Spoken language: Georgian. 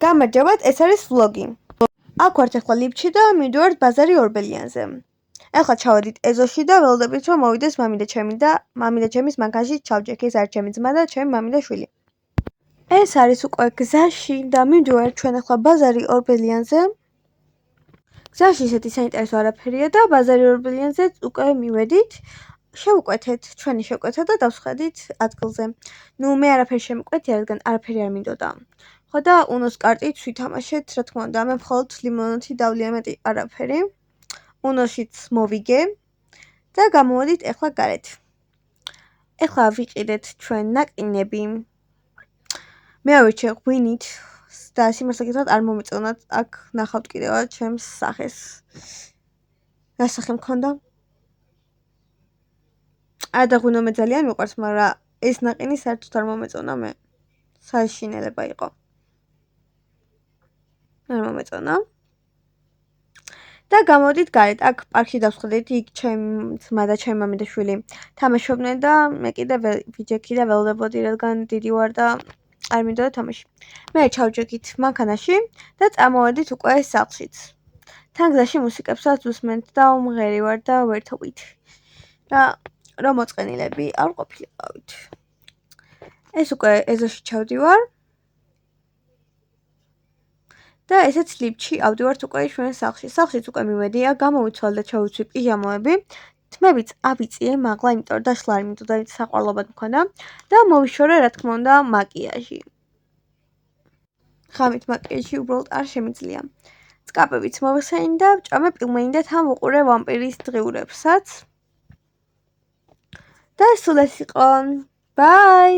გამარჯობათ, ეს არის ვლოგი. აქ ვართ ახლა ლიფჩი და მივდივართ ბაზარი ორბელიანზე. ახლა ჩავედით ეზოში და ველოდებით რომ მოვიდეს მამი და ჩემის მანქანაში ჩავჯექი. ეს არის ჩემი ძმა და ჩემი მამი და შვილი. ეს არის უკვე გზაში და მივდივართ ჩვენ ახლა ბაზარი ორბელიანზე. გზაში ისეთი საინტერესო არაფერია და ბაზარი ორბელიანზე უკვე მივედით. შევუკვეთეთ ჩვენი შეკვეთა და დავსხედით ადგილზე. მე არაფერი შემიკვეთი, რადგან არაფერი არ მინდოდა. ხო და უნოს კარტით ვითამაშეთ, რა თქმა უნდა, მე მხოლოდ ლიმონათი დავლი, ამეტი არაფერი. უნოშიც მოვიგე და გამოვედით ახლა გარეთ. ახლა ვიყიდეთ ჩვენ ნაკინები. მე ავირჩე ღვინით და სიმართლე გითხრათ არ მომეწონათ, აქ ნახავთ კიდევაც ჩემს სახეს. რა სახე მქონდა? ადა მე ძალიან მიყვარს, მაგრამ ეს ნაყინი საერთოდ არ მომეწონა მე. საშინელება იყო. არ მომეწონა. და გამოდით გარეთ. აქ პარკში დავსხედით, იქ ჩემი ძმა და ჩემი მამი და შვილი თამაშობდნენ და მე კიდე ვიჯექი და ველოდებოდი, რადგან დიდი ვარ და არ მინდოდა თამაში. მე ჩავჯექით მანქანაში და წამოვედით უკვე სახლშიც. თან გზაში მუსიკებსაც ვუსმენთ და უმღერი ვარ და ვერთობით. რა მოწყენილები არ ყოფილიყავით. ეს უკვე ეზოში ჩავდივარ. და ესეც ლიფჩი ავდივართ უკვე ჩვენ სახლში. სახლშიც უკვე მივედი, გამოვიცვალ და ჩავიცვი პიჟამოები. თმებიც ავიწიე მაღლა, იმიტომ რომ დაშლა არ მინდოდა, საყვარლობად მქონდა და მოვიშორე, რა თქმა უნდა, მაკიაჟი. ღამით მაკიაჟი უბრალოდ არ შემიძლია. წკაპებიც მოვიხსენი და ვჭამე პილმენი და თან ვუყურე ვამპირის დღიურებსაც. და სულ ეს იყო. ბაი!